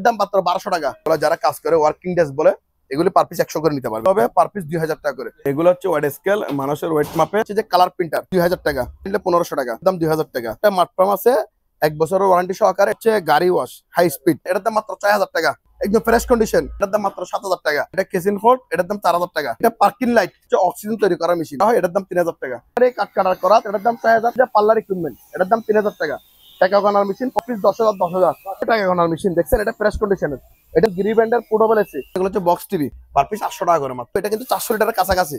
দাম মাত্র 1200 টাকা। যারা কাজ করে ওয়ার্কিং ডেস্ক বলে এগুলি পার পিস 100 করে নিতে পারবে, তবে পার পিস 2000 টাকা করে। এগুলো হচ্ছে ওয়েট স্কেল, মানুষের ওয়েট মাপে। হচ্ছে যে কালার প্রিন্টার 2000 টাকা, 1500 টাকা, দাম 2000 টাকা। এটা মাটপাম আছে 1 বছরের ওয়ারেন্টি সহকারে। হচ্ছে গাড়ি ওয়াশ হাই স্পিড, এটার দাম মাত্র 6000 টাকা, একদম ফ্রেশ কন্ডিশন, এটার দাম মাত্র 7000 টাকা। এটা কেসিন হোল্ড, এটার দাম 4000 টাকা। এটা পার্কিং লাইট, হচ্ছে অক্সিজেন তৈরি করার মেশিন, এটার দাম 3000 টাকা। কাঠ কাটার করা, এটার দাম 6000। পার্লার ইকুইপমেন্ট, এটার দাম 3000 টাকা। টাকা গণার মেশিন পিস 10,000 টাকা গণার মেশিন, দেখছেন এটা ফ্রেশ কন্ডিশনের। এটা গ্রি ব্যান্ডের পোর্টেবল এসি, এগুলো হচ্ছে বক্স টিভি, পার পিস 800 টাকা করে মাত্র। এটা কিন্তু 400 লিটারের কাছাকাছি,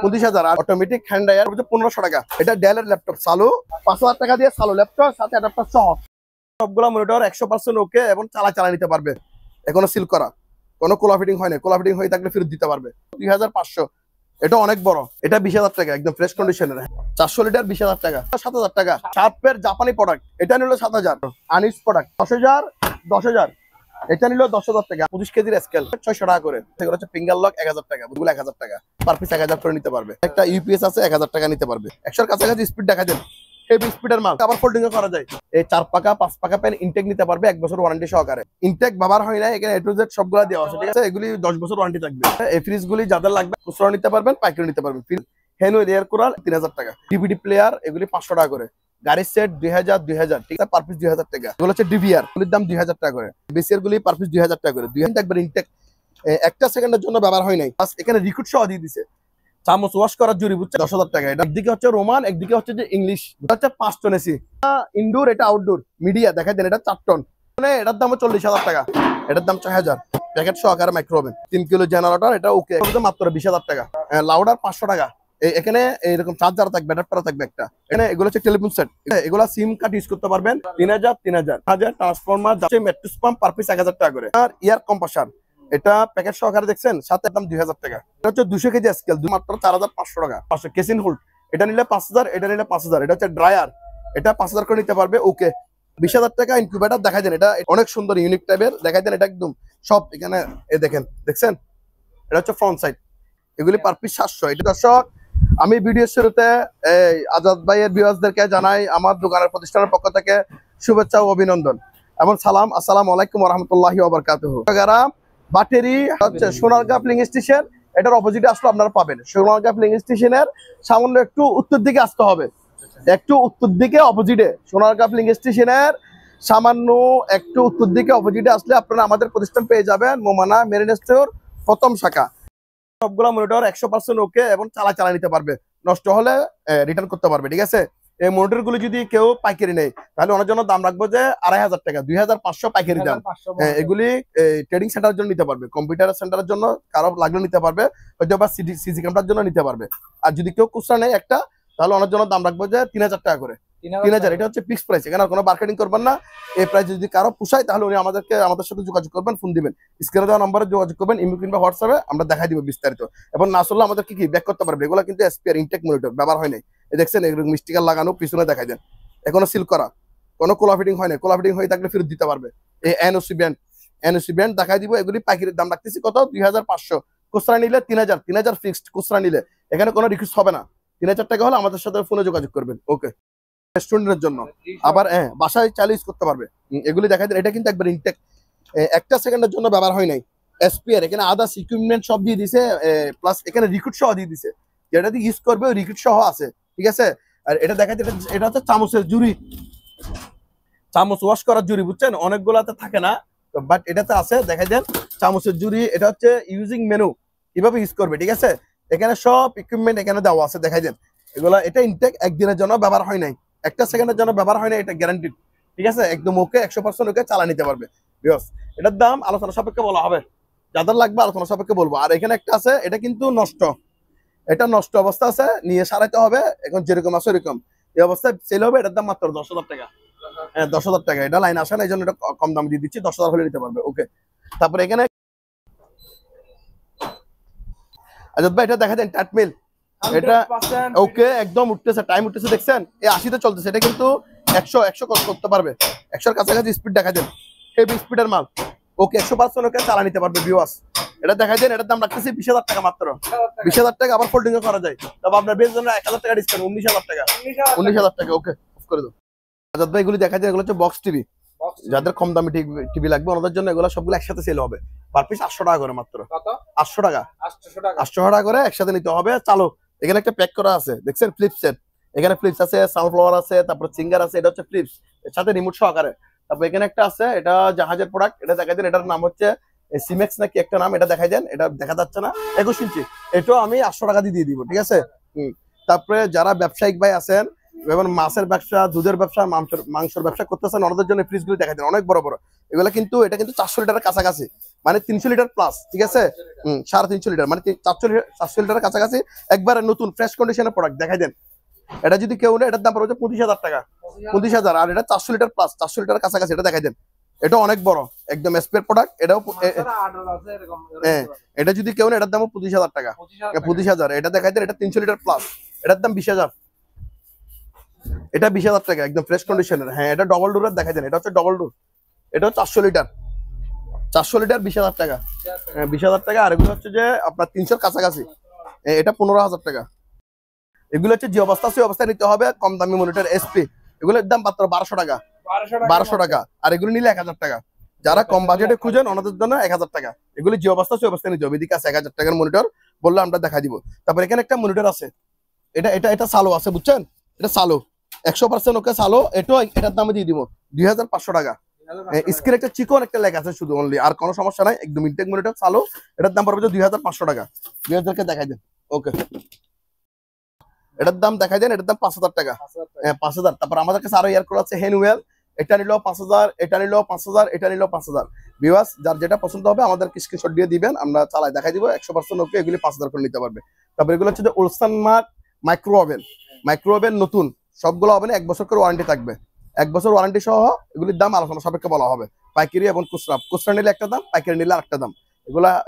25,000। আর অটোমেটিক হ্যান্ড ড্রায়ার হচ্ছে 1500 টাকা। এটা ডেলের ল্যাপটপ চালু, 5000 টাকা দিয়ে চালু ল্যাপটপ, সাথে অ্যাডাপ্টার সহ। সবগুলো মনিটর 100% ওকে এবং চালা নিতে পারবে, এখনো সিল করা, কোনো কোলা ফিটিং হয় না। কোলা ফিটিং হয়ে থাকলে ফেরত দিতে পারবে। 2500। এটা অনেক বড়, এটা 20,000 টাকা, একদম ফ্রেশ কন্ডিশনের। 400 লিটার 20,000 টাকা। 7000 টাকা শার্পের জাপানি প্রোডাক্ট, এটা নিল 7000। আনিস প্রোডাক্ট 10,000। এটা নিল 10,000 টাকা। 25 কেজির স্কেল 600 টাকা করে। এগুলো হচ্ছে ফিঙ্গার লক 1000 টাকা, এগুলো 1000 টাকা, পার পিস 1000 করে নিতে পারবে। একটা ইউপিএস আছে 1000 টাকা নিতে পারবে। 100 এর কাছাকাছি স্পিড দেখা দেন, হেভি স্পিডের মাল, আবার ফোল্ডিং করা যায়। এই 4 পাকা 5 পাকা পেন ইনটেক নিতে পারবে 1 বছর ওয়ারেন্টি সহকারে। ইনটেক ব্যবহার হয় না, এখানে A to Z সবগুলা দেওয়া আছে, ঠিক আছে। এগুলি 10 বছর ওয়ারেন্টি থাকবে। এই ফ্রিজ গুলি যাদের লাগবে খুচরা নিতে পারবেন, পাইকারি নিতে পারবেন। হেনো এয়ার কুলার 3000 টাকা। ডিভিডি প্লেয়ার এগুলি 500 টাকা করে। গাড়ির সেট 2000, ঠিক আছে, পার পিস 2000 টাকা। এগুলো হচ্ছে ডিভিআর, এগুলির দাম 2000 টাকা করে। বিসিআর গুলি পার পিস 2000 টাকা করে। 2000 একবার ইনটেক, একটা সেকেন্ডের জন্য ব্যবহার হয় নাই। এখানে রিক্রুট সহ দিয়ে দিছে। চামচ ওয়াশ করার জুড়ি বুঝছে 10,000 টাকা। এটা একদিকে হচ্ছে রোমান, একদিকে হচ্ছে যে ইংলিশ। এটা হচ্ছে 5 টন এসি, ইনডোর, এটা আউটডোর মিডিয়া দেখা দেন। এটা 4 টন, মানে এটার দাম 40,000 টাকা, এটার দাম 6000। প্যাকেট সহকারে মাইক্রো ওভেন 3 কিলো জেনারেটর, এটা ওকে মাত্র 20,000 টাকা। লাউডার 500 টাকা। এখানে এরকম চার্জার থাকবে, অ্যাডাপ্টার থাকবে একটা। এখানে এগুলো হচ্ছে টেলিফোন সেট, এগুলো সিম কার্ড ইউজ করতে পারবেন। 3000 ট্রান্সফরমার যাচ্ছে ম্যাট্রিক্স পাম্প, পার পিস 1000 টাকা করে। আর ইয়ার কম্প্রেসার, এটা প্যাকেট সহকারে দেখছেন, সাথে দাম 2000 টাকা। এটা হচ্ছে 200 কেজি স্কেল, মাত্র 4500 টাকা। 500 কেসিন হোল্ড, এটা নিলে 5000, এটা নিলে 5000। এটা হচ্ছে ড্রায়ার, এটা 5000 করে নিতে পারবে, ওকে। 20,000 টাকা। ইনকিউবেটর দেখাই দেন, এটা অনেক সুন্দর ইউনিক টাইপের দেখাই দেন। এটা একদম সব এখানে দেখছেন, এটা হচ্ছে ফ্রন্ট সাইড। এগুলি পার পিস 700। এটা দর্শক, আমি ভিডিও শুরুতে আজাদ ভাইয়ের ভিউয়ার্সদেরকে জানাই আমার দোকানের প্রতিষ্ঠানের পক্ষ থেকে শুভেচ্ছা ও অভিনন্দন এবং সালাম। আসসালামু আলাইকুম ওয়া রাহমাতুল্লাহি ওয়া বারাকাতুহু। ব্যাটারি হচ্ছে সোনারগাঁ ফিলিং স্টেশন, এটার অপোজিটে আসলে আপনারা পাবেন। সোনারগাঁ ফিলিং স্টেশনের সামান্য একটু উত্তর দিকে আসতে হবে, একটু উত্তর দিকে অপোজিটে। সোনারগাঁ ফিলিং স্টেশনের সামান্য একটু উত্তর দিকে অপোজিটে আসলে আপনারা আমাদের প্রতিষ্ঠান পেয়ে যাবেন, মোমানা মেরিন স্টোর প্রথম শাখা। সবগুলো মনিটর 100% ওকে এবং চালা নিতে পারবে, নষ্ট হলে রিটার্ন করতে পারবে, ঠিক আছে। এই মনিটর গুলো যদি কেউ পাইকারি নেয় তাহলে ওনার জন্য দাম রাখবো যে 2500 টাকা, 2500 পাইকারি দাম। এগুলি ট্রেডিং সেন্টারের জন্য নিতে পারবে, কম্পিউটার সেন্টারের জন্য কারো লাগলে নিতে পারবে, হয়তো বা সিসি ক্যামেরার জন্য নিতে পারবে। আর যদি কেউ খুচরা নেয় একটা, তাহলে ওনার জন্য দাম রাখবো যে 3000 টাকা করে। 3000, এটা হচ্ছে ফিক্সড প্রাইস, এখানে কোনো মার্কেটিং করবেন না। এই প্রাইস যদি কারো পোষায় তাহলে উনি আমাদের সাথে যোগাযোগ করবেন, ফোন দিবেন, স্ক্রিনে দেওয়া নম্বরে যোগাযোগ করবেন, ইমেল কিংবা হোয়াটসঅ্যাপে, আমরা দেখাই দিব বিস্তারিত। এবং না আসলে আমাদের কি ব্যাক করতে পারবে। এগুলো কিন্তু এসপিআর ইনটেক মনিটর, ব্যবহার হয় নাই। দেখছেন এগুলো মিস্টিকার লাগানো, পিছনে দেখাই দেন, এখনো সিল করা, কোনো কোলা ফিটিং হয় না। কোলা ফিটিং হয়ে থাকলে ফেরত দিতে পারবে। এই এনওসি ব্যান্ড দেখাই দিব। এগুলি পাইকারির দাম রাখতেছি কত, 2500। খুচরা নিলে 3000 ফিক্সড। খুচরা নিলে এখানে কোনো রিকোয়েস্ট হবে না। 3000 টাকা হলে আমাদের সাথে ফোনে যোগাযোগ করবেন, ওকে। রেস্টুরেন্টের জন্য আবার বাসায় চাইলে ইউজ করতে পারবে। এগুলি দেখাই দেন, এটা কিন্তু একবার ইনটেক, একটা সেকেন্ডের জন্য ব্যবহার হয় নাই। এসপিআর, এখানে আদার্স ইকুইপমেন্ট সব দিয়ে দিছে, প্লাস এখানে রিক্রুট সহ দিয়ে দিছে, যেটা দিয়ে ইউজ করবে ওই রিক্রুট সহ আছে, ঠিক আছে। আর এটা দেখাই, এটা হচ্ছে চামচের জুড়ি, চামচ ওয়াশ করার জুড়ি, বুঝছেন, অনেকগুলাতে থাকে না, বাট এটাতে আছে। দেখাই দেন চামচের জুড়ি, এটা হচ্ছে ইউজিং মেনু, কিভাবে ইউজ করবে, ঠিক আছে। এখানে সব ইকুইপমেন্ট এখানে দেওয়া আছে, দেখাই দেন। এগুলা, এটা ইনটেক, একদিনের জন্য ব্যবহার হয় নাই, একটা সেকেন্ডের জন্য ব্যবহার হয় না, এটা গ্যারান্টিড, ঠিক আছে, একদম ওকে, 100% ওকে, চালা নিতে পারবে। এটার দাম আলোচনা সাপেক্ষে বলা হবে, যাদের লাগবে আলোচনা সাপেক্ষে বলবো। আর এখানে একটা আছে, এটা কিন্তু নষ্ট, এটা নষ্ট অবস্থা আছে, নিয়ে সারাইতে হবে। এখন যেরকম আছে ওরকম এই অবস্থায় সেল হবে। এটার দাম মাত্র 10,000 টাকা। 10,000 টাকা। এটা লাইন আসে না, এই জন্য এটা কম দাম দিয়ে দিচ্ছি, 10,000 হলে নিতে পারবে, ওকে। তারপরে এখানে আজাদ ভাই, এটা দেখা দেন টাটমিল, এটা ওকে, একদম উঠতেছে, টাইম উঠতেছে, দেখছেন, এই 80-তে চলতেছে। এটা কিন্তু 100 করতে পারবে, 100-এর কাছাকাছি স্পিড দেখা দেন, হেভি স্পিডের মাল, ওকে। 100% ওকে, চালা নিতে পারবে ভিউয়ার্স। এটা দেখাই দেন, এটার দাম রাখতেছি 20,000 টাকা মাত্র। 20,000 টাকা, আবার ফোল্ডিং করা যায়। তবে আপনার বেশ জন্য 1000 টাকা ডিসকাউন্ট, 19,000 টাকা। 19,000 টাকা, ওকে, অফ করে দাও। আজাদ ভাই, এগুলি দেখাই দেন, এগুলো হচ্ছে বক্স টিভি, যাদের কম দামি টিভি লাগবে ওনাদের জন্য এগুলো সবগুলো একসাথে সেল হবে। পার পিস 800 টাকা করে মাত্র। কত? 800 টাকা। 800 টাকা করে একসাথে নিতে হবে। চালো এখানে একটা প্যাক করা আছে, দেখছেন ফ্লিপসেট। এখানে ফ্লিপস আছে, সানফ্লাওয়ার আছে, তারপর সিঙ্গার আছে, এটা হচ্ছে ফ্লিপস এর সাথে রিমোট সহকারে। তারপর এখানে একটা আছে, এটা জাহাজের প্রোডাক্ট, এটা দেখাই দেন। এটার নাম হচ্ছে সিমেক্স নাকি একটা নাম, এটা দেখাই দেন। এটা দেখা যাচ্ছে না, 21 ইঞ্চি। এটাও আমি 800 টাকা দিয়ে দিব, ঠিক আছে। তারপরে যারা ব্যবসায়িক ভাই আছেন, যেমন মাছের ব্যবসা, দুধের ব্যবসা, মাংসের ব্যবসা করতেছেন, ওনাদের জন্য ফ্রিজগুলো দেখাই দেন, অনেক বড় বড়। এগুলো কিন্তু এটা কিন্তু 400 লিটারের কাছাকাছি, মানে 300 লিটার প্লাস, ঠিক আছে। 350 লিটার মানে 400 লিটারের কাছাকাছি, একবারে নতুন ফ্রেশ কন্ডিশনের প্রোডাক্ট দেখাই দেন। এটা যদি কেউ নেয় এটার দাম পড়বে 25,000 টাকা। 25,000। আর এটা 400 লিটার প্লাস, 400 লিটারের কাছাকাছি, এটা দেখাই দেন। এটা অনেক বড়, একদম স্পেয়ার প্রোডাক্ট। এটাও এটা যদি কেউ নেয় এটার দাম 25,000 টাকা। 25,000। এটা দেখাই দেন, এটা 300 লিটার প্লাস, এটার দাম 20,000। এটা 20,000 টাকা, একদম ফ্রেশ কন্ডিশনের। হ্যাঁ, এটা ডবল ডোরের দেখাই দেন। এটা হচ্ছে ডবল ডোর, এটা 400 লিটার। 400 লিটার 20,000 টাকা। হ্যাঁ, 20,000 টাকা। আর এগুলো হচ্ছে যে আপনার 300-র কাছাকাছি, এটা 15,000 টাকা। এগুলো হচ্ছে যে অবস্থা সেই অবস্থায় নিতে হবে। কম দামি মনিটর এসপি, এগুলোর দাম মাত্র 1200 টাকা। 1200 টাকা। আর এগুলো নিলে 1000 টাকা। যারা কম বাজেটে খুঁজেন ওনাদের জন্য 1000 টাকা। এগুলো যে অবস্থা সেই অবস্থায় নিতে হবে। এদিকে আছে 1000 টাকার মনিটর, বললে আমরা দেখা দিব। তারপর এখানে একটা মনিটর আছে, এটা এটা এটা সালো আছে, বুঝছেন। এটা সালো 100% ওকে সালো। এটার দামে দিয়ে দিব 2500 টাকা। স্ক্রিন একটা চিকন একটা লেখা আছে শুধু, অনলি, আর কোনো সমস্যা নাই। একদম ইনটেক মনিটর সালো, এটার দাম পড়বে 2500 টাকা। 2000কে দেখাই দেন। ওকে, এটার দাম দেখাই দেন। এটার দাম 5000 টাকা। হ্যাঁ, 5000। তারপর আমাদের কাছে আরো এয়ারকোড আছে হ্যান্ডওয়েল, এটা নিলেও 5000, এটা নিলেও 5000, এটা নিলেও 5000। ভিউয়ার্স, যার যেটা পছন্দ হবে আমাদেরকে স্ক্রিনশট দিয়ে দিবেন, আমরা চালাই দেখাই দিব। 100% ওকে, এগুলি 5000 করে নিতে পারবে। তারপর এগুলো হচ্ছে যে Olsenmark micro oven. Micro oven নতুন, সবগুলো ওভেনে 1 বছর করে ওয়ারেন্টি থাকবে। 1 বছর ওয়ারেন্টি সহ এগুলির দাম আলোচনা সাপেক্ষে বলা হবে। পাইকারি এবং খুচরা, খুচরা নিলে একটা দাম, পাইকারি নিলে আরেকটা দাম।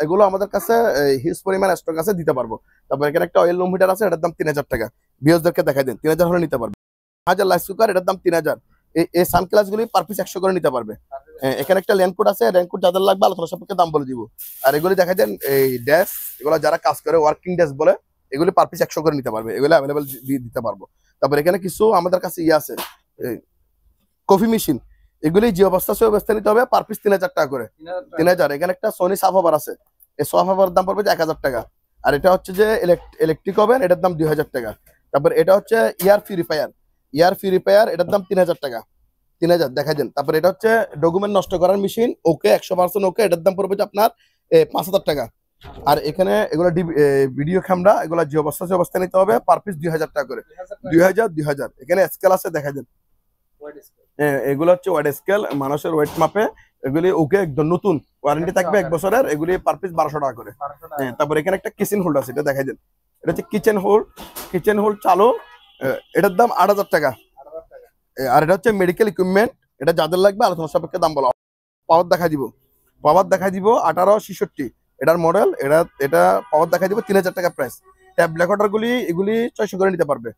এগুলো আমাদের কাছে হিউজ পরিমাণ স্টক আছে, দিতে পারবো। তারপর এখানে একটা অয়েল রুম হিটার আছে, এটার দাম 3000 টাকা। ভিউয়ার্সদেরকে দেখাই দেন, 3000 হলে নিতে পারবে। 1000 লাইস কুকার, এটার দাম 3000। এই সানগ্লাস গুলি পার পিস 100 করে নিতে পারবে। এখানে একটা রেনকোট আছে, রেনকোট যাদের লাগবে আলোচনা সাপেক্ষে দাম বলে দিব। আর এগুলি দেখাই দেন, এই ডেস্ক, এগুলো যারা কাজ করে ওয়ার্কিং ডেস্ক বলে, এগুলি পার পিস 100 করে নিতে পারবে। এগুলো অ্যাভেলেবল দিতে পারবো। তারপর এখানে কিছু আমাদের কাছে আছে, কফি মেশিন, এগুলি যে অবস্থা সে অবস্থা নিতে হবে। পার পিস 3000 টাকা করে। 3000। এখানে একটা সোনি সাফাবার আছে, এই সাফাবার দাম পড়বে 1000 টাকা। আর এটা হচ্ছে যে ইলেকট্রিক ওভেন, এটার দাম 2000 টাকা। তারপর এটা হচ্ছে এয়ার পিউরিফায়ার, এটার দাম 3000 টাকা। 3000 দেখাই দেন। তারপর এটা হচ্ছে ডকুমেন্ট নষ্ট করার মেশিন, ওকে 100% ওকে, এটার দাম পড়বে আপনার 5000 টাকা। আর এখানে এগুলো ভিডিও ক্যামেরা, এগুলো যে অবস্থা সে অবস্থা নিতে হবে। পার পিস 2000 টাকা করে। 2000। এখানে স্কেল আছে, দেখাই দেন। এগুলো হচ্ছে ওয়েট স্কেল, মানুষের ওয়েট মাপে। এগুলি ওকে, একদম নতুন, ওয়ারেন্টি থাকবে 1 বছরের। এগুলি পার পিস 1200 টাকা করে। তারপর এখানে একটা কিচেন হোল্ড আছে, এটা দেখাই দেন। এটা হচ্ছে কিচেন হোল্ড চালু, এটার দাম 8000 টাকা। আর এটা হচ্ছে মেডিকেল ইকুইপমেন্ট, এটা যাদের লাগবে আলোচনা সাপেক্ষে দাম বলা। পাওয়ার দেখাই দিব 1866, এটার মডেল। এটা পাওয়ার দেখাই দিব 3000 টাকা প্রাইস। ট্যাব রেকর্ডার গুলি এগুলি 600 করে নিতে পারবে।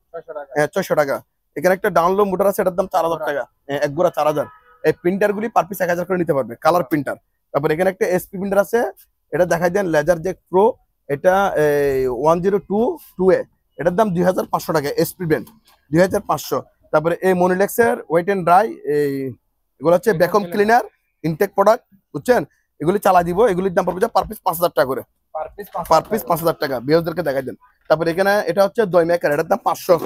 600 টাকা। এখানে একটা ডাউনলোড মোটর আছে, এটার দাম 4000 টাকা। এক গোড়া 4000। এই প্রিন্টার গুলি পার পিস 1000 করে নিতে পারবে, কালার প্রিন্টার। তারপর এখানে একটা এসপি প্রিন্টার আছে, এটা দেখাই দেন, লেজার জেক প্রো। এটা 1022A, এটার দাম 2500 টাকা। SP brand 2500। তারপরে এই মনিলেক্সের ওয়েট এন্ড ড্রাই, এগুলো হচ্ছে ভ্যাকুয়াম ক্লিনার, ইনটেক প্রোডাক্ট, বুঝছেন। এগুলি চালা দিব। এগুলির দাম পড়বে পার পিস 5000 টাকা করে। পার পিস 5000 টাকা। বিয়ারদেরকে দেখাই দেন। তারপর এখানে এটা হচ্ছে দই মেকার, এটার দাম 500।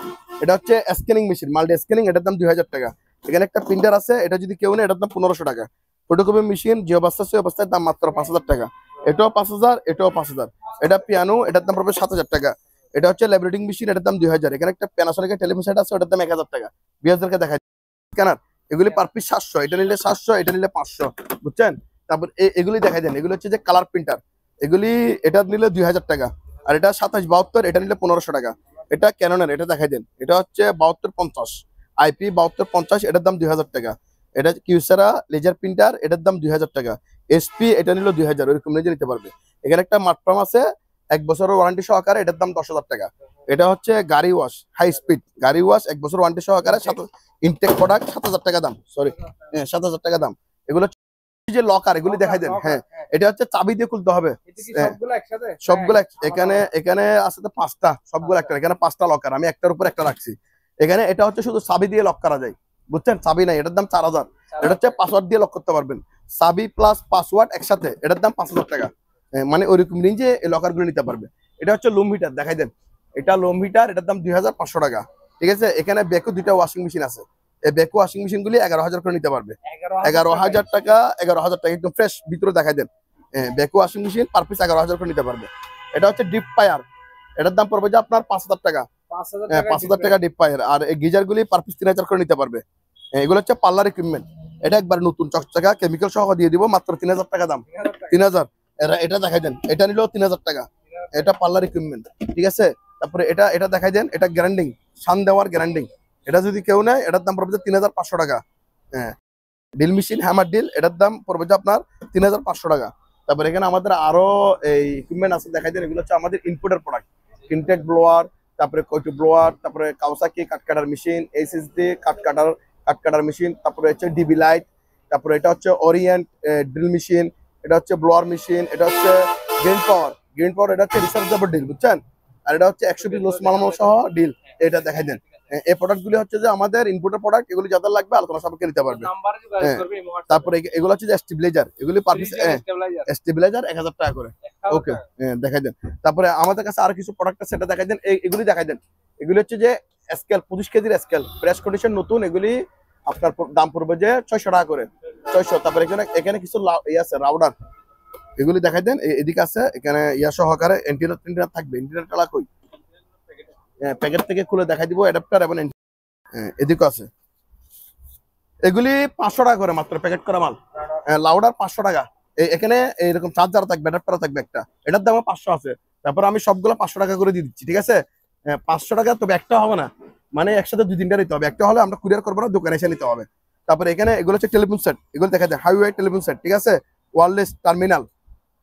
এটা হচ্ছে স্ক্যানিং মেশিন, মাল্টি স্ক্যানিং, এটার দাম 2000 টাকা। এখানে একটা প্রিন্টার আছে, এটা যদি কেউ নেয় এটার দাম 1500 টাকা। ফটোকপি মেশিন যে অবস্থা সে অবস্থায় দাম মাত্র 5000 টাকা। এটাও 5000, এটাও 5000। এটা পিয়ানো, এটার দাম পড়বে 7000 টাকা। এটা হচ্ছে ল্যাবরেটিং মেশিন, এটার দাম 2000। এখানে একটা প্যানাসোনিকের টেলিফোন সেট আছে, ওটার দাম 1000 টাকা। বিয়ারদেরকে দেখাই স্ক্যানার, এগুলি পার পিস 700, এটা নিলে 700, এটা নিলে 500, বুঝছেন। তারপর এগুলি দেখাই দেন। এগুলি হচ্ছে যে কালার প্রিন্টার, এগুলি এটা নিলে 2000 টাকা। আর এটা 2772, এটা নিলে 1500 টাকা। এটা ক্যাননের, এটা দেখাই দেন। এটা হচ্ছে 7250, IP 7250, এটার দাম 2000 টাকা। এটা কিউসারা লেজার প্রিন্টার, এটার দাম 2000 টাকা। এসপি, এটা নিল 2000, ওইরকম নিজে নিতে পারবে। এখানে একটা মাটফার্ম আছে 1 বছরের ওয়ারেন্টি সহকারে, এটার দাম 10000 টাকা। এটা হচ্ছে গাড়ি ওয়াশ, হাই স্পিড গাড়ি ওয়াশ, 1 বছর ওয়ারেন্টি সহকারে, ইনটেক প্রোডাক্ট, 7000 টাকা দাম। সরি, 7000 টাকা দাম। এগুলো যে লকার, এগুলি দেখাই দেন। হ্যাঁ, এটা হচ্ছে চাবি দিয়ে খুলতে হবে সবগুলো। এখানে আছে 5টা, সবগুলো একটা। এখানে 5টা লকার, আমি একটার উপর একটা রাখছি। এখানে এটা হচ্ছে শুধু চাবি দিয়ে লক করা যায়, বুঝছেন? চাবি নাই, এটার দাম 4000। এটা হচ্ছে পাসওয়ার্ড দিয়ে লক করতে পারবেন, চাবি প্লাস পাসওয়ার্ড একসাথে, এটার দাম 5000 টাকা। মানে ওইরকম রেঞ্জে এই লকার গুলো নিতে পারবে। এটা হচ্ছে লুম হিটার, দেখাই দেন। এটা লুম হিটার, এটার দাম 2500 টাকা। ঠিক আছে, এখানে বেকু 2টা ওয়াশিং মেশিন আছে। এই বেকু ওয়াশিং মেশিন গুলি 11000 করে নিতে পারবে। 11000 টাকা, 11000 টাকা একদম ফ্রেশ, ভিতরে দেখাই দেন। বেকু ওয়াশিং মেশিন পার পিস 11000 করে নিতে পারবে। এটা হচ্ছে ডিপ ফায়ার, এটার দাম পড়বে যে আপনার 5000 টাকা। 5000 টাকা ডিপ ফায়ার। আর এই গিজার গুলি পার পিস 3000 করে নিতে পারবে। এগুলো হচ্ছে পার্লার ইকুইপমেন্ট। এটা একবার নতুন চকচকা কেমিক্যাল সহ দিয়ে দিব, মাত্র 3000 টাকা দাম। 3000। এটা দেখাই দেন, এটা নিলেও 3000 টাকা। এটা পার্লার ইকুইপমেন্ট। ঠিক আছে, তারপরে এটা দেখাই দেন, এটা গ্যারান্ডিং, সান দেওয়ার গ্যারান্ডিং। এটা যদি কেউ নেয় এটার দাম পড়বে 3500 টাকা। হ্যাঁ, ডিল মেশিন, হ্যামার ডিল, এটার দাম পড়বে যে আপনার 3500 টাকা। তারপরে এখানে আমাদের আরো এই ইকুইপমেন্ট আছে, দেখাই দেন। এগুলো হচ্ছে আমাদের ইম্পোর্টের প্রোডাক্ট। ইনটেক ব্লোয়ার, তারপরে কৈটু ব্লোয়ার, তারপরে কাওসাকি কাট কাটার মেশিন, এসএসডি কাট কাটার মেশিন, তারপরে হচ্ছে ডিবি লাইট, তারপরে এটা হচ্ছে ওরিয়েন্ট ড্রিল মেশিন, এটা হচ্ছে ব্লোয়ার মেশিন, এটা হচ্ছে গ্রেন পাওয়ার, এটা হচ্ছে রিচার্জেবল ডিল, বুঝছেন? আর এটা হচ্ছে 120 লোস মালানো সহ ডিল। এটা দেখাই দেন। এই প্রোডাক্ট গুলি হচ্ছে যে আমাদের ইনপুটের প্রোডাক্ট, এগুলি যাদের লাগবে আলোচনা সাপেক্ষে নিতে পারবে। তারপরে এগুলো হচ্ছে যে স্টেবিলাইজার, এগুলি পার পিস স্টেবিলাইজার 1000 টাকা করে। ওকে, দেখাই দেন। তারপরে আমাদের কাছে আর কিছু প্রোডাক্ট আছে, সেটা দেখাই দেন। এগুলি দেখাই দেন। এগুলি হচ্ছে যে স্কেল, 25 কেজির স্কেল, প্রেস কন্ডিশন নতুন। এগুলি আপনার দাম পড়বে যে 600 টাকা করে, 600। তারপরে এখানে কিছু আছে রাউডার, এগুলি দেখাই দেন। এদিকে আছে, এখানে ইয়া সহকারে এন্টিনার থাকবে। এন্টিনারটা কই? প্যাকেট থেকে খুলে দেখাই দিব, অ্যাডাপ্টার এবং এদিকে আছে। এগুলি 500 টাকা করে মাত্র, প্যাকেট করা মাল। লাউডার 500 টাকা। এখানে এরকম চার্জার থাকবে, অ্যাডাপ্টার থাকবে একটা, এটার দাম 500 আছে। তারপর আমি সবগুলো 500 টাকা করে দিয়ে দিচ্ছি। ঠিক আছে, 500 টাকা। তবে একটা হবে না, মানে একসাথে 2-3টা নিতে হবে। একটা হলে আমরা কুরিয়ার করবো না, দোকানে এসে নিতে হবে। তারপরে এখানে এগুলো হচ্ছে টেলিফোন সেট, এগুলো দেখা যায় হাইওয়ে টেলিফোন সেট। ঠিক আছে, ওয়্যারলেস টার্মিনাল।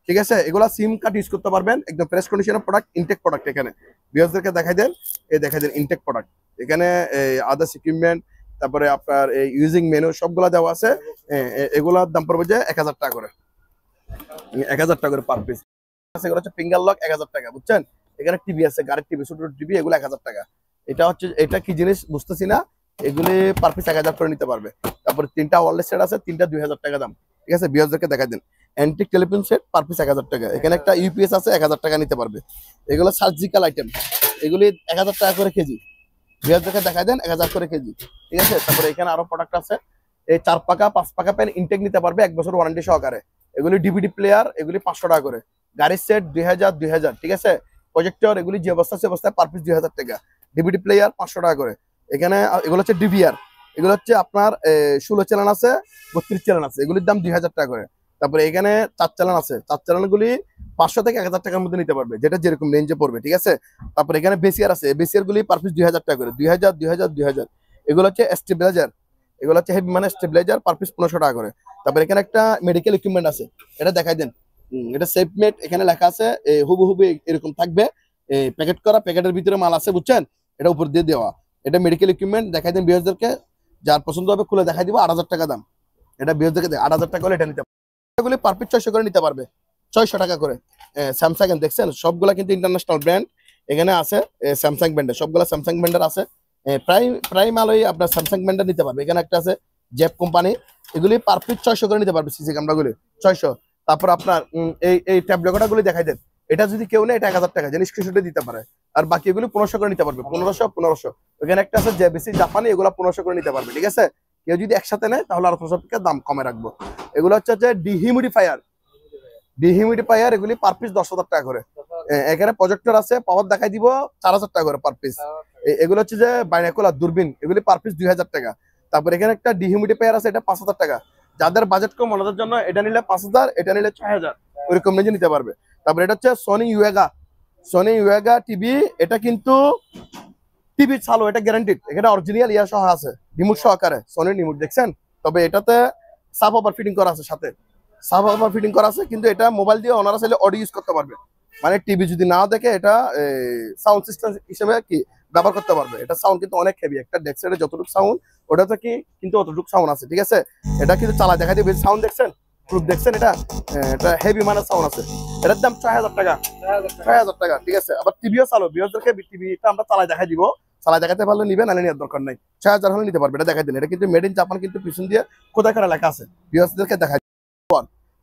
ঠিক আছে, এগুলা সিম কার্ড ইউজ করতে পারবেন, একদম ফ্রেশ কন্ডিশনের প্রোডাক্ট, ইনটেক প্রোডাক্ট। এখানে ভিউয়ারদেরকে দেখাই দেন, দেখাই দেন ইনটেক প্রোডাক্ট। এখানে আদার্স ইকুইপমেন্ট, তারপরে আপনার এই ইউজিং মেনু সবগুলা দেওয়া আছে। এগুলার দাম পড়বে যে 1000 টাকা করে, 1000 টাকা করে পার পিস। এগুলো হচ্ছে ফিঙ্গার লক, 1000 টাকা, বুঝছেন? এখানে টিভি আছে, গাড়ির টিভি, ছোট টিভি, এগুলো 1000 টাকা। এটা হচ্ছে, এটা কি জিনিস বুঝতেছি না। এগুলি পার পিস 1000 করে নিতে পারবে। তারপরে 3টা ওয়্যারলেস সেট আছে, 3টা 2000 টাকা দাম। ঠিক আছে, ভিউয়ারদেরকে দেখাই দেন। Antique telephone set per piece 1000 টাকা। এখানে একটা ইউপিএস আছে, 1000 টাকা নিতে পারবে। এগুলো সার্জিক্যাল আইটেম, এগুলি 1000 টাকা করে কেজি। ভিউয়ারদেরকে দেখাই দেন, 1000 করে কেজি। ঠিক আছে, তারপরে এখানে আরো প্রোডাক্ট আছে। এই 4 পাকা 5 পাকা পেন ইনটেক নিতে পারবে 1 বছর ওয়ারেন্টি সহকারে। এগুলি ডিভিডি প্লেয়ার, এগুলি 500 টাকা করে। গাড়ির সেট 2000। ঠিক আছে, প্রজেক্টর, এগুলি যে অবস্থা সে অবস্থায় পার পিস 2000 টাকা। ডিভিডি প্লেয়ার 500 টাকা করে। এখানে এগুলো হচ্ছে ডিভিআর, এগুলো হচ্ছে আপনার 16 চ্যানেল আছে, 32 চ্যানেল আছে, এগুলির দাম 2000 টাকা করে। তারপরে এখানে 4 চ্যানেল আছে, 4 চ্যানেলগুলি 500 থেকে 1000 টাকার মধ্যে নিতে পারবে, যেটা যেরকম রেঞ্জে পড়বে। ঠিক আছে, তারপরে এখানে বেসিয়ার আছে, বেসিয়ার গুলি পার পিস 2000 টাকা করে। 2000। এগুলো হচ্ছে স্টেবিলাইজার, এগুলো হচ্ছে হেভি মানে স্টেবিলাইজার, পার পিস 1500 টাকা করে। তারপরে এখানে একটা মেডিকেল ইকুইপমেন্ট আছে, এটা দেখাই দেন। এটা সেফমেট, এখানে লেখা আছে, হুবহু এরকম থাকবে, প্যাকেট করা, প্যাকেটের ভিতরে মাল আছে, বুঝছেন? এটা উপর দিয়ে দেওয়া। এটা মেডিকেল ইকুইপমেন্ট, দেখাই দেন ভিউয়ারদেরকে। যার পছন্দ হবে খুলে দেখাই দিব, 8000 টাকা দাম। এটা ভিউয়ারদেরকে 8000 টাকা হলে এটা নিতে পারবে। এগুলি পার পিস 600 করে নিতে পারবে, 600 টাকা করে। স্যামসাং দেখছেন, সবগুলা কিন্তু ইন্টারন্যাশনাল ব্র্যান্ড এখানে আছে। স্যামসাং ব্র্যান্ডের সবগুলা, স্যামসাং ব্র্যান্ডের আছে। প্রায় মালই আপনার স্যামসাং ব্র্যান্ডের নিতে পারবে। এখানে একটা আছে জেপ কোম্পানি, এগুলি পার পিস 600 করে নিতে পারবে। সিসি ক্যামেরাগুলি 600। তারপর আপনার এই ট্যাবলেটগুলি দেখাই দেন। এটা যদি কেউ নেয় এটা 1000 টাকা, যেন স্ক্রিনশটে দিতে পারে। আর বাকি এগুলি 1500 করে নিতে পারবে, 1500। এখানে একটা আছে জেবিসি জাপানি, এগুলো 1500 করে নিতে পারবে। ঠিক আছে, কেউ যদি একসাথে নেয় তাহলে আরো 500 দাম কমে রাখবো। এগুলো হচ্ছে ডিহিউমিডিফায়ার, এগুলি পার পিস 10,000 টাকা করে। এখানে প্রজেক্টর আছে, পাওয়ার দেখাই দিব 4000 টাকা করে পার পিস। এগুলো হচ্ছে যে বাইনাকুলার দূরবীন, এগুলি পার পিস 2000 টাকা। তারপর এখানে একটা ডিহিউমিডিফায়ার আছে, এটা 5000 টাকা। যাদের বাজেট কম ওনাদের জন্য এটা নিলে 5000, এটা নিলে 6000, ওইরকম রেঞ্জে নিতে পারবে। তারপর এটা হচ্ছে সনি ইউএগা টিভি, এটা কিন্তু টিভি চালু, এটা গ্যারান্টিড। এখানে অরিজিনাল ইয়া সহ আছে, রিমোট সহকারে, সনির রিমোট দেখছেন। তবে এটাতে সাব ওভার ফিটিং করা আছে, সাথে সাব ওভার ফিটিং করা আছে, কিন্তু এটা মোবাইল দিয়ে ওনারা চাইলে অডিও ইউজ করতে পারবে। মানে টিভি যদি না দেখে এটা সাউন্ড সিস্টেম হিসেবে কি ব্যবহার করতে পারবে। এটা সাউন্ড কিন্তু অনেক হেভি, একটা ডেস্কটপে যতটুকু সাউন্ড ওটাতে কি কিন্তু অতটুকু সাউন্ড আছে। ঠিক আছে, এটা কিন্তু চালায় দেখা দিবে, সাউন্ড দেখছেন, প্রুফ দেখছেন, এটা হেভি মানে সাউন্ড আছে। এটার দাম 6000 টাকা, 6000 টাকা। ঠিক আছে, আবার টিভিও চালু, বিয়ারদেরকে টিভিটা আমরা চালায় দেখাই দিব, চালা দেখাতে পারলে নিবেন, নাহলে নেওয়ার দরকার নাই। 6000 হলে নিতে পারবে। এটা দেখাই দিন, এটা কিন্তু মেড ইন জাপান, কিন্তু পিছন দিয়ে কোথায় করে লেখা আছে, ভিউয়ার্সদেরকে দেখাই।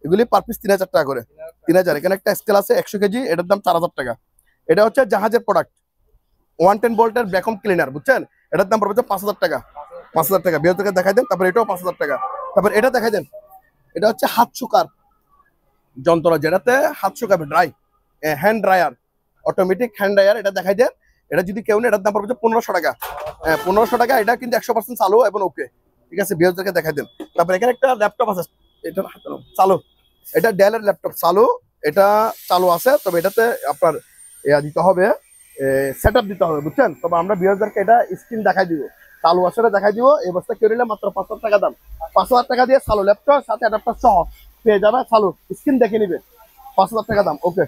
এগুলি পার পিস 3000 টাকা করে, 3000। এখানে একটা স্কেল আছে 100 কেজি, এটার দাম 4000 টাকা। এটা হচ্ছে জাহাজের প্রোডাক্ট, 110 ভোল্টের ভ্যাকুয়াম ক্লিনার, বুঝছেন? এটার দাম পড়বে 5000 টাকা, 5000 টাকা। ভিউয়ারদেরকে দেখাই দেন। তারপর এটাও 5000 টাকা। তারপর এটা দেখাই দেন, এটা হচ্ছে হাত শুকার যন্ত্র, যেটাতে হাত শুকাবে, dry hand dryer, automatic hand dryer. এটা দেখাই দেন। এটা যদি কেউ নেই, এটার দাম পড়বে 1500 টাকা। 1500 টাকা। এটা কিন্তু 100% চালু এবং ওকে, ঠিক আছে? ভিউয়ারদেরকে দেখাই দেন। তারপর এখানে একটা ল্যাপটপ আছে, এটা চালু, এটা ডেলের ল্যাপটপ চালু, এটা চালু আছে। তবে এটাতে আপনার দিতে হবে, সেটআপ দিতে হবে, বুঝছেন? তবে আমরা ভিউয়ারদেরকে এটা স্ক্রিন দেখাই দিব, চালু আছে দেখাই দিব। এই বস্তা কেউ নিলে মাত্র 5000 টাকা দাম। 5000 টাকা দিয়ে চালু ল্যাপটপ সাথে অ্যাডাপ্টার সহ পেয়ে যাবে। চালু স্ক্রিন দেখে নিবে, 5000 টাকা দাম। ওকে,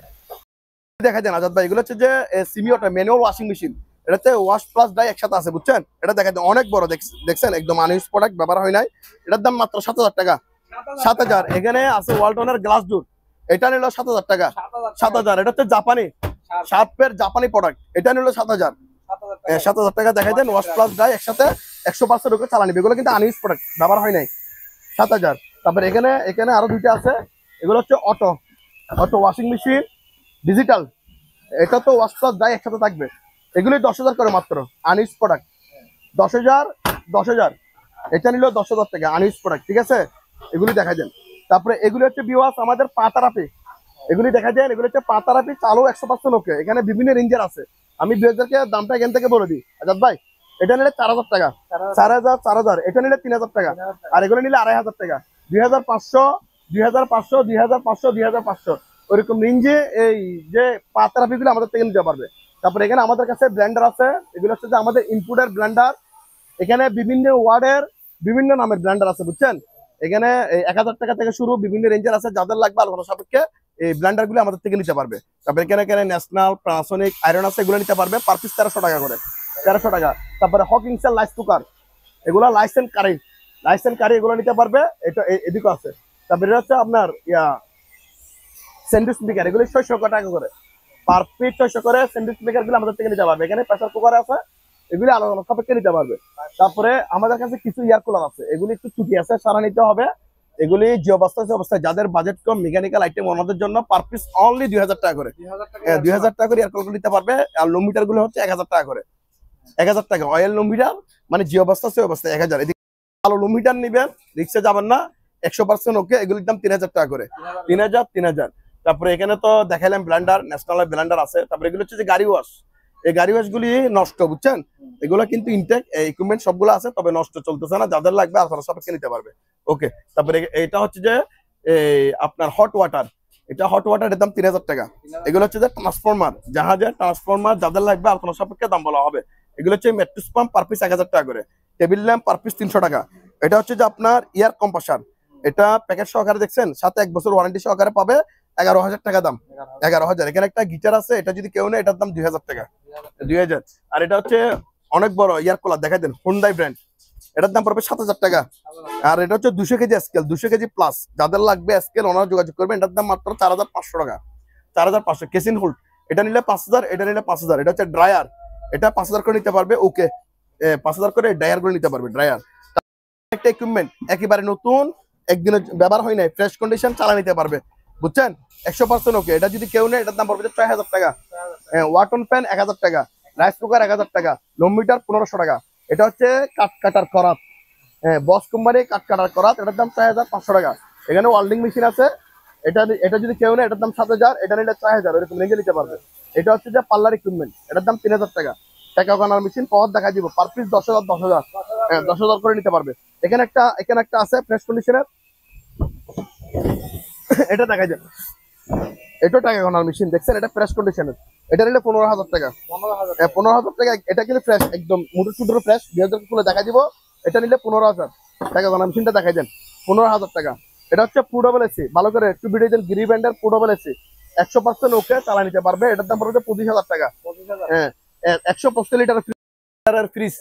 দেখাই দেন আজাদ ভাই। এগুলো হচ্ছে যে সিমিওটা ম্যানুয়াল ওয়াশিং মেশিন, এটাতে ওয়াশ প্লাস ডাই একসাথে আছে, বুঝছেন? এটা দেখাই দেন, অনেক বড়, দেখছেন? একদম আনইউজ প্রোডাক্ট, ব্যবহার হয় নাই। এটার দাম মাত্র 7000 টাকা, 7000। এখানে আছে ওয়ালটনের গ্লাস ডোর, এটা নিল 7000 টাকা, 7000। এটা হচ্ছে জাপানি শার্পের জাপানি প্রোডাক্ট, এটা নিল 7000, 7000 টাকা। দেখাই দেন, ওয়াশ প্লাস ডাই একসাথে 100% ওকে চালানি। এগুলো কিন্তু আনইউজ প্রোডাক্ট, ব্যবহার হয় নাই, 7000। তারপর এখানে আরো দুইটা আছে, এগুলো হচ্ছে অটো ওয়াশিং মেশিন ডিজিটাল, এটা তো ওয়াশ প্লাস ডাই একসাথে থাকবে। এগুলি 10000 করে মাত্র, আনইউজ প্রোডাক্ট, 10000। এটা নিল 10000 টাকা, আনইউজ প্রোডাক্ট, ঠিক আছে? এগুলি দেখাই দেন। তারপরে এগুলি হচ্ছে ভিউয়ার্স আমাদের পাতারাপি, এগুলি দেখাই দেন। এগুলি হচ্ছে পাতারাপি চালু, 100% ওকে। এখানে বিভিন্ন রেঞ্জের আছে, আমি ভিউয়ারদেরকে দামটা এখান থেকে বলে দিই। আজাদ ভাই, এটা নিলে 4000 টাকা, 4000। এটা নিলে 3000 টাকা, আর এগুলো নিলে 2500 টাকা, 2500 ওইরকম রেঞ্জে এই যে পাতারাপি গুলো আমাদের থেকে নিতে পারবে। তারপরে এখানে আমাদের কাছে ব্লেন্ডার আছে, এগুলো হচ্ছে যে আমাদের ইনপুটের ব্লেন্ডার। এখানে বিভিন্ন ওয়ার্ডের বিভিন্ন নামের ব্লেন্ডার আছে, বুঝছেন? এখানে 1000 টাকা থেকে শুরু, বিভিন্ন রেঞ্জের আছে। যাদের লাগবে আলোচনা সাপেক্ষে এই ব্লেন্ডার গুলো আমাদের থেকে নিতে পারবে। তারপরে এখানে ন্যাশনাল, প্যানাসোনিক, আয়রন আছে, এগুলো নিতে পারবে পার পিস 1300 টাকা করে, 1300 টাকা। তারপরে হকিংসের রাইস কুকার, এগুলো লাইসেন্স কারি, এগুলো নিতে পারবে। এটা এদিকে আছে। তারপরে এটা হচ্ছে আপনার স্যান্ডউইচ মেকার, এগুলো 600 টাকা করে পার পিস, 600 করে। স্যান্ডউইচ মেকার গুলো আমাদের থেকে নিতে পারবে। এখানে প্রেসার কুকার আছে, এগুলি আলাদা সাপেক্ষে নিতে পারবে। তারপরে আমাদের কাছে কিছু এয়ার কুলার আছে, এগুলি একটু ছুটি আছে, সারা নিতে হবে। এগুলি যে অবস্থায় যাদের বাজেট কম, মেকানিক্যাল আইটেম, ওনাদের জন্য পার পিস অনলি 2000 টাকা করে, 2000 টাকা করে এয়ার কুলার নিতে পারবে। আর লুম মিটার গুলো হচ্ছে 1000 টাকা করে, 1000 টাকা। অয়েল লুম মিটার মানে যে অবস্থা সে অবস্থায় 1000। এদিকে ভালো লুম মিটার নিবেন, রিক্সা যাবেন না, 100% ওকে। এগুলির দাম 3000 টাকা করে, 3000। তারপরে এখানে তো দেখাইলাম ব্লেন্ডার, ন্যাশনাল ব্লেন্ডার আছে। তারপরে এগুলো হচ্ছে যে গাড়ি ওয়াশ, এই গাড়ি ওয়াশ গুলি নষ্ট, বুঝছেন? এগুলো কিন্তু ইনটেক ইকুইপমেন্ট সবগুলো আছে, তবে নষ্ট চলতেছে না। যাদের লাগবে আপনারা সাপেক্ষে নিতে পারবে, ওকে। তারপরে এটা হচ্ছে যে আপনার হট ওয়াটার, এটা হট ওয়াটারের দাম 3000 টাকা। এগুলো হচ্ছে যে ট্রান্সফরমার, জাহাজের ট্রান্সফরমার, যাদের লাগবে আপনারা সাপেক্ষে দাম বলা হবে। এগুলো হচ্ছে ম্যাট্রেস পাম্প, পার পিস 1000 টাকা করে। টেবিল ল্যাম্প পার পিস 300 টাকা। এটা হচ্ছে যে আপনার এয়ার কম্প্রেসার, এটা প্যাকেট সহকারে দেখছেন, সাথে 1 বছর ওয়ারেন্টি সহকারে পাবে, 11000 টাকা দাম, 11000। এখানে একটা গিটার আছে, এটা যদি কেউ নেয় এটার দাম 2000 টাকা, 2000। আর এটা হচ্ছে অনেক বড় ইয়ার কুলার, দেখাই দেন, হুন্ডাই ব্র্যান্ড, এটার দাম পড়বে 7000 টাকা। আর এটা হচ্ছে 200 কেজি স্কেল, 200 কেজি প্লাস, যাদের লাগবে স্কেল ওনারা যোগাযোগ করবেন। এটার দাম মাত্র 4500 টাকা, 4500। কেসিন হোল্ড, এটা নিলে 5000, এটা নিলে 5000। এটা হচ্ছে ড্রায়ার, এটা 5000 করে নিতে পারবে, ওকে। 5000 করে ড্রায়ার করে নিতে পারবে, ড্রায়ার। একটা ইকুইপমেন্ট একেবারে নতুন, একদিনের ব্যবহার হয় নাই, ফ্রেশ কন্ডিশন, চালা নিতে পারবে, বুঝছেন? 100% ওকে। এটা যদি কেউ নেয় এটার দাম পড়বে 6000 টাকা। ওয়াটন ফ্যান 1000 টাকা, রাইস কুকার 1000 টাকা, লোম মিটার 1500 টাকা। এটা হচ্ছে কাঠ কাটার করাত, বস কোম্পানি কাঠ কাটার করাত, এটার দাম 6500 টাকা। এখানে ওয়েল্ডিং মেশিন আছে, এটা যদি কেউ নেয় এটার দাম 7000, এটা নিলে 6000, এরকম রেঞ্জে নিতে পারবে। এটা হচ্ছে যে পার্লার ইকুইপমেন্ট, এটার দাম 3000 টাকা। টাকা কানার মেশিন পাওয়ার দেখা দিব, পার পিস 10000, 10000 করে নিতে পারবে। এখানে একটা আছে ফ্রেশ কন্ডিশনের, এটা দেখা যায়, এটা টাকা গোনার মেশিন, দেখছেন? এটা ফ্রেশ কন্ডিশনের, এটা নিলে 15000 টাকা, 15000 টাকা। এটা কিন্তু ফ্রেশ, একদম মোটর টুটর ফ্রেশ, 2000 খুলে দেখা দিব। এটা নিলে 15000 টাকা গোনার মেশিনটা দেখাই দেন, 15000 টাকা। এটা হচ্ছে পোর্টেবল এসি, ভালো করে একটু ভিডিও দেন, গ্রি ব্যান্ডের পোর্টেবল এসি, 100% ওকে, চালা নিতে পারবে। এটার দাম পড়বে 25000 টাকা। হ্যাঁ, 125 লিটারের ফ্রিজ,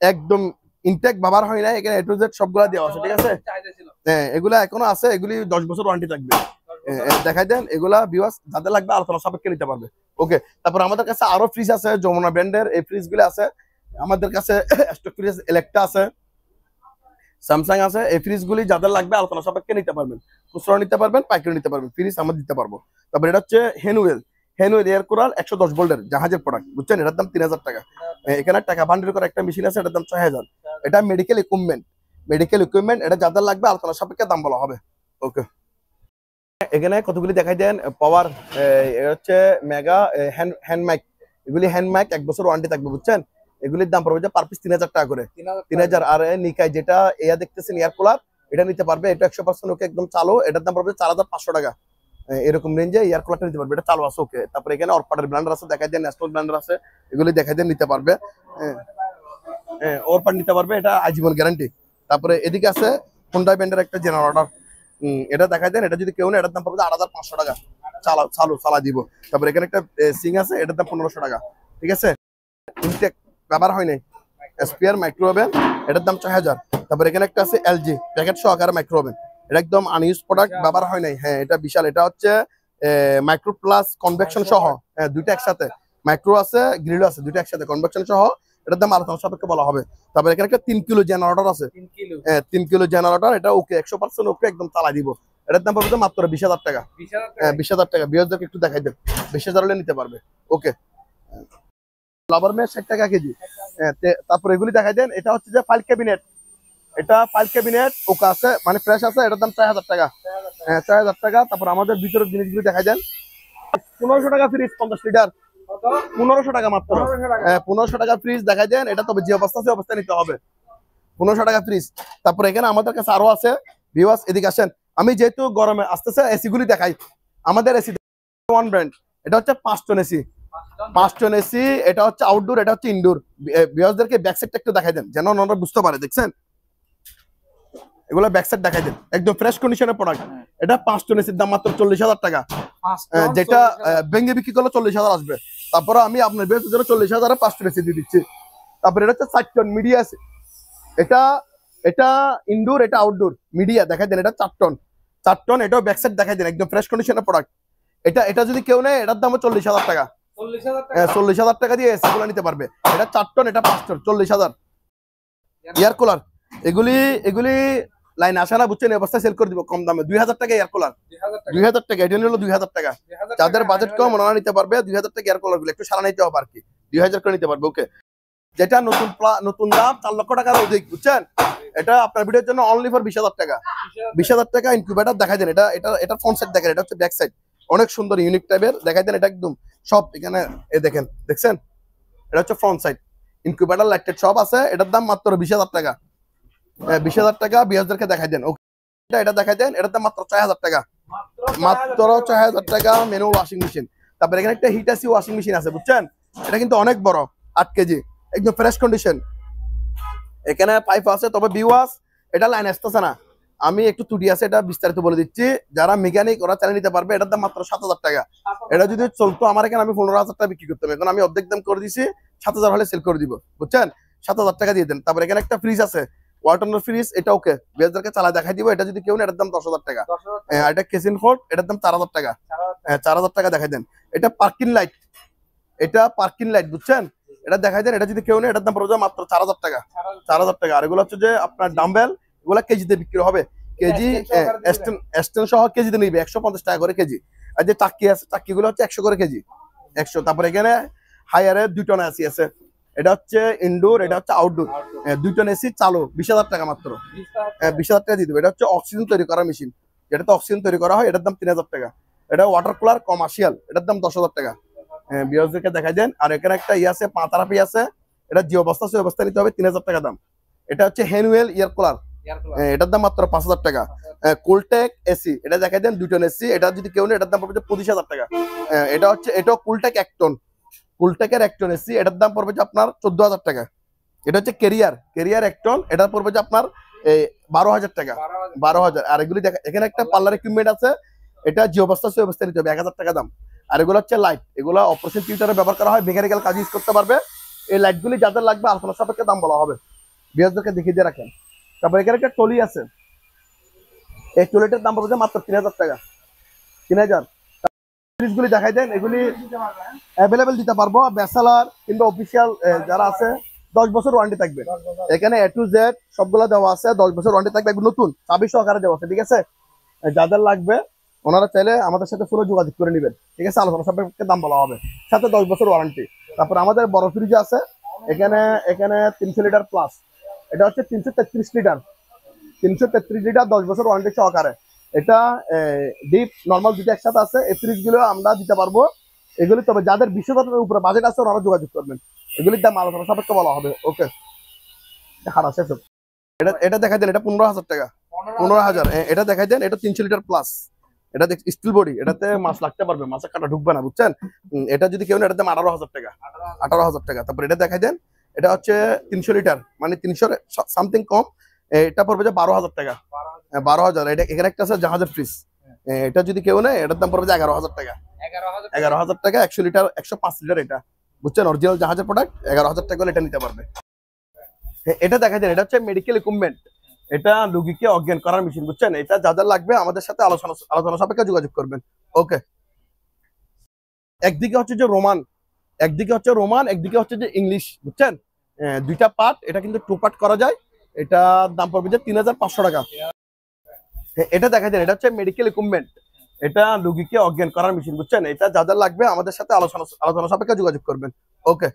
একদম ইনটেক, ব্যবহার হয় না। এখানে A to Z সবগুলা দেওয়া আছে, ঠিক আছে? হ্যাঁ, এগুলা এখনো আছে, এগুলি 10 বছর ওয়ারেন্টি থাকবে। দেখাই দেন, এগুলা ভিউয়ার্স যাদের লাগবে আলোচনা সাপেক্ষে নিতে পারবে, ওকে। তারপর আমাদের কাছে আরো ফ্রিজ আছে, যমুনা ব্র্যান্ডের, এই ফ্রিজ গুলো আছে। আমাদের কাছে স্টক ফ্রিজ ইলেকট্রা আছে, স্যামসাং আছে। এই ফ্রিজগুলি যাদের লাগবে আলোচনা সাপেক্ষে নিতে পারবেন, খুচরা নিতে পারবেন, পাইকারি নিতে পারবেন, ফ্রিজ আমরা দিতে পারবো। তারপর এটা হচ্ছে হেনুয়েল, হেনুয়েল এয়ার কুলার 110 ভোল্টের জাহাজের প্রোডাক্ট, বুঝছেন? এটার দাম 3000 টাকা। এখানে টাকা বান্ডিল করে একটা মেশিন আছে, এটার দাম 6000। এটা মেডিকেল ইকুইপমেন্ট, মেডিকেল ইকুইপমেন্ট, এটা যাদের লাগবে আলোচনা সাপেক্ষে দাম বলা হবে। ওকে, এখানে কতগুলি দেখাই দেন পাওয়ার, হচ্ছে মেগা হ্যান্ড মাইক। এগুলি হ্যান্ড মাইক 1 বছর ওয়ারেন্টি থাকবে, বুঝছেন? এগুলির দাম পড়বে যে পার পিস 3000 টাকা করে, 3000। আর নিকাই যেটা এয়া দেখতেছেন এয়ার কুলার, এটা নিতে পারবে, এটা 100% ওকে, একদম চালু, এটার দাম পড়বে 4500 টাকা। এরকম রেঞ্জে এয়ার কুলারটা নিতে পারবে, এটা চালু আছে। ওকে, তারপরে এখানে অরপাটের ব্র্যান্ডার আছে, দেখাই দেন ন্যাশনাল ব্র্যান্ডার আছে, এগুলি দেখাই দেন, নিতে পারবে। অরপাট নিতে পারবে, এটা আজীবন গ্যারান্টি। তারপরে এদিকে আছে হোন্ডা ব্র্যান্ডের একটা জেনারেটর, এটা দেখাই দেন, এটা যদি কেউ নেয় এটার দাম পড়বে 8500 টাকা, চালা দিব। তারপরে এখানে একটা সিং আছে, এটার দাম 1500 টাকা, ঠিক আছে? ইনটেক ব্যবহার হয় নাই, এসপিআর মাইক্রো ওভেন, এটার দাম 6000। তারপরে এখানে একটা আছে এলজি প্যাকেট সহকারে মাইক্রো ওভেন, এটা একদম আনইউজ প্রোডাক্ট, ব্যবহার হয় নাই। হ্যাঁ, এটা বিশাল, এটা হচ্ছে মাইক্রো প্লাস কনভেকশন সহ, হ্যাঁ, দুইটা একসাথে, মাইক্রো আছে গ্রিল আছে, দুইটা একসাথে কনভেকশন সহ, এটার দাম আলোচনা সাপেক্ষে বলা হবে। তারপরে এখানে একটা 3 কিলো জেনারেটর আছে, 3 কিলো জেনারেটর, এটা ওকে, 100% ওকে, একদম চালাই দিব। এটার দাম পড়বে মাত্র 20000 টাকা। 20000 টাকা, বিয়ারদেরকে একটু দেখাই দেন, 20000 হলে নিতে পারবে। ওকে, লাভার মেয়ে 60 টাকা কেজি। তারপর এগুলি দেখাই দেন, এটা হচ্ছে যে ফাইল ক্যাবিনেট, এটা ফাইল ক্যাবিনেট ওকে আছে, মানে ফ্রেশ আছে, এটার দাম 4000 টাকা। হ্যাঁ, 4000 টাকা। তারপর আমাদের ভিতরের জিনিসগুলি দেখাই দেন, 1500 টাকা ফ্রিজ 50 লিটার, 1500 টাকা মাত্র। 1500 টাকা ফ্রিজ দেখাই দেন, এটা তবে যে অবস্থা আছে অবস্থা নিতে হবে, 1500 টাকা ফ্রিজ। তারপর এখানে আমাদের কাছে আরো আছে, ভিউয়ার্স এদিকে আসেন, আমি যেহেতু গরমে আসতেছে এসি গুলি দেখাই। আমাদের এসি ওয়ান ব্র্যান্ড, এটা হচ্ছে 5 টন এসি, 5 টন এসি, এটা হচ্ছে আউটডোর, এটা হচ্ছে ইনডোর। ভিউয়ার্সদেরকে ব্যাক সাইডটা একটু দেখাই দেন, যেন ওনারা বুঝতে পারে। দেখছেন, এগুলো ব্যাক সাইড দেখাই দেন, একদম ফ্রেশ কন্ডিশনের প্রোডাক্ট। এটা 5 টন এসির দাম মাত্র 40000 টাকা, যেটা ভেঙে বিক্রি করলে 40000 আসবে। তারপরে আমি আপনার বেশ জন্য 40000 5 টন এসি দিয়ে দিচ্ছি। তারপরে এটা হচ্ছে 4 টন মিডিয়া আছে, এটা এটা ইনডোর, এটা আউটডোর মিডিয়া দেখাই দেন, এটা 4 টন, 4 টন, এটাও ব্যাক সাইড দেখাই দেন, একদম ফ্রেশ কন্ডিশনের প্রোডাক্ট। এটা যদি কেউ নেয় এটার দাম 40000 টাকা, 40000 টাকা দিয়ে এসি গুলো নিতে পারবে। এটা 4 টন, এটা 5 টন, 40000। এয়ার কুলার, এগুলি এগুলি লাইন আসে না, বুঝছেন? এই অবস্থায় সেল করে দিব কম দামে, 2000 টাকা এয়ার কুলার, 2000 টাকা। এটা নিলো 2000 টাকা, যাদের বাজেট কম ওনারা নিতে পারবে 2000 টাকা এয়ার কুলার গুলো, একটু সারা নিতে হবে আর কি, 2000 করে নিতে পারবে। ওকে, যেটা নতুন দাম 4 লক্ষ টাকার অধিক, বুঝছেন? এটা আপনার ভিডিওর জন্য অনলি ফর 20000 টাকা, 20000 টাকা। ইনকিউবেটর দেখাই দেন, এটা ফ্রন্ট সাইড দেখেন, এটা হচ্ছে ব্যাক সাইড, অনেক সুন্দর ইউনিক টাইপের দেখাই দেন। এটা একদম সব এখানে দেখেন, দেখছেন? এটা হচ্ছে ফ্রন্ট সাইড, ইনকিউবেটর লাইটেড সব আছে। এটার দাম মাত্র 20000 টাকা, 20000 টাকা। বিয়ারদেরকে দেখাই দেন। ওকে, এটা দেখাই দেন, এটার দাম মাত্র 6000 টাকা, মাত্র 6000 টাকা। Manual washing machine. তারপরে এখানে একটা হিটাসি ওয়াশিং মেশিন আছে, বুঝছেন? এটা কিন্তু অনেক বড়, 8 কেজি, একদম ফ্রেশ কন্ডিশন। এখানে পাইপ আছে, তবে ভিউয়ার্স এটা লাইন আসতেছে না, আমি একটু ত্রুটি আছে, এটা বিস্তারিত বলে দিচ্ছি। যারা মেকানিক ওরা চালিয়ে নিতে পারবে। এটার দাম মাত্র 7000 টাকা। এটা যদি চলতো আমার এখানে আমি 15000 টাকা বিক্রি করতাম, এখন আমি অর্ধেক দাম করে দিছি, 7000 হলে সেল করে দিব, বুঝছেন? 7000 টাকা দিয়ে দেন। তারপরে এখানে একটা ফ্রিজ আছে, ওয়াটার ফ্রিজ, এটা ওকে, বেজদারকে চালা দেখাই দিব। এটা যদি কেউ নেয় এটার দাম 10000 টাকা। এটা কেসিন ফোর্ট, এটার দাম 4000 টাকা, 4000 টাকা দেখাই দেন। এটা পার্কিং লাইট, এটা পার্কিং লাইট, বুঝছেন? এটা দেখাই দেন, এটা যদি কেউ নেয় এটার দাম পড়বে মাত্র 4000 টাকা, 4000 টাকা। আর এগুলো হচ্ছে যে আপনার ডাম্বেল, এগুলো কেজিতে বিক্রি হবে, কেজি এক্সটেন সহ কেজিতে নিবে 150 টাকা করে কেজি। আর যে চাক্কি আছে, চাক্কিগুলো হচ্ছে 100 করে কেজি, 100। তারপরে এখানে হায়ারে 2 টন এসি আছে, এটা হচ্ছে ইনডোর, এটা হচ্ছে আউটডোর, 2 টন এসি চালু, 20000 টাকা মাত্র, 20000 টাকা দিয়ে দেবে। এটা হচ্ছে অক্সিজেন তৈরি করা মেশিন, যেটাতে অক্সিজেন তৈরি করা হয়, এটার দাম 3000 টাকা। এটা ওয়াটার কুলার কমার্শিয়াল, এটার দাম 10000 টাকা। বিয়ারদেরকে দেখাই দেন। আর এখানে একটা আছে, পাতারাপি আছে, এটা যে অবস্থা সে অবস্থা নিতে হবে, 3000 টাকা দাম। এটা হচ্ছে হ্যান্ডওয়েল ইয়ার কুলার, এটার দাম মাত্র 5000 টাকা। কুলটেক এসি, এটা দেখাই দেন, 2 টন এসি, এটা যদি কেউ নেয় এটার দাম পড়বে 25000 টাকা। এটা হচ্ছে, এটাও কুলটেক 1 টন, কুলটেকের 1 টন এসি, এটার দাম পড়বে যে আপনার 14000 টাকা। এটা হচ্ছে কেরিয়ার 1 টন, এটার পড়বে যে আপনার 12000 টাকা, 12000। আর এগুলি দেখা, এখানে একটা পার্লার ইকুইপমেন্ট আছে, এটা যে অবস্থা সে অবস্থা নিতে হবে, 1000 টাকা দাম। আর এগুলো হচ্ছে লাইট, এগুলো অপারেশন থিয়েটারে ব্যবহার করা হয়, মেকানিক্যাল কাজ ইউজ করতে পারবে। এই লাইটগুলি যাদের লাগবে আলোচনা সাপেক্ষে দাম বলা হবে, বিয়ারদেরকে দেখিয়ে দিয়ে রাখেন। তারপর এখানে একটা টলি আছে, এই টলিটার দাম পড়বে মাত্র 3000 টাকা, 3000। জিনিসগুলি দেখাই দেন, এগুলি অ্যাভেলেবেল দিতে পারবো, ব্যাচেলার কিংবা অফিসিয়াল যারা আছে 10 বছর ওয়ারেন্টি থাকবে। এখানে A to Z সবগুলা দেওয়া আছে, 10 বছর ওয়ারেন্টি থাকবে, একদম নতুন চাবি সহকারে দেওয়া আছে। ঠিক আছে, যাদের লাগবে ওনারা চাইলে আমাদের সাথে পুরো যোগাযোগ করে নেবেন। ঠিক আছে, আলোচনা সাপেক্ষে দাম বলা হবে, সাথে 10 বছর ওয়ারেন্টি। তারপর আমাদের বড় ফ্রিজ আছে, এখানে এখানে 300 লিটার প্লাস, এটা হচ্ছে 333 লিটার, 333 লিটার 10 বছর ওয়ারেন্টি সহকারে। এটা ডিপ নর্মাল দুটো একসাথে আছে। এই ফ্রিজ গুলো আমরা দিতে পারবো এগুলি, তবে যাদের 20,000 উপরে বাজেট আছে ওনারা যোগাযোগ করবেন, এগুলির দাম আলোচনা সাপেক্ষে বলা হবে। ওকে, হারাস এটা এটা দেখাই দেন, এটা 15,000 টাকা, 15,000। এটা দেখাই দেন, এটা 300 লিটার প্লাস, এটা স্টিল বডি, এটাতে মাছ লাগতে পারবে, মাছের কাটা ঢুকবে না, বুঝছেন। এটা যদি কেউ, এটার দাম 18,000 টাকা, 18,000 টাকা। তারপর এটা দেখাই দেন, এটা হচ্ছে 300 লিটার, মানে 300 সামথিং কম, এটা পড়বে যে 12,000 টাকা, 12,000। এটা এখানে একটা আছে জাহাজের ফ্রিজ, এটা যদি কেউ নেয় এটার দাম পড়বে যে 11,000 টাকা, 11,000 টাকা, 100 লিটার 105 লিটার, এটা বুঝছেন, অরিজিনাল জাহাজের প্রোডাক্ট, 11,000 টাকা হলে এটা নিতে পারবে। এটা দেখা যায়, এটা হচ্ছে মেডিকেল ইকুইপমেন্ট, এটা রোগীকে অজ্ঞান করার মেশিন, বুঝছেন। এটা যাদের লাগবে আমাদের সাথে আলোচনা সাপেক্ষে যোগাযোগ করবেন। ওকে, একদিকে হচ্ছে যে রোমান, একদিকে হচ্ছে রোমান, একদিকে হচ্ছে যে ইংলিশ, বুঝছেন। দুইটা পার্ট, এটা কিন্তু 2 পার্ট করা যায়। এটা দাম পড়বে যে 3,500 টাকা। এটা দেখা যায়, এটা হচ্ছে মেডিকেল ইকুইপমেন্ট, এটা রোগীকে অজ্ঞান করার মেশিন, বুঝছেন। এটা যাদের লাগবে আমাদের সাথে আলোচনা সাপেক্ষে যোগাযোগ করবেন। ওকে।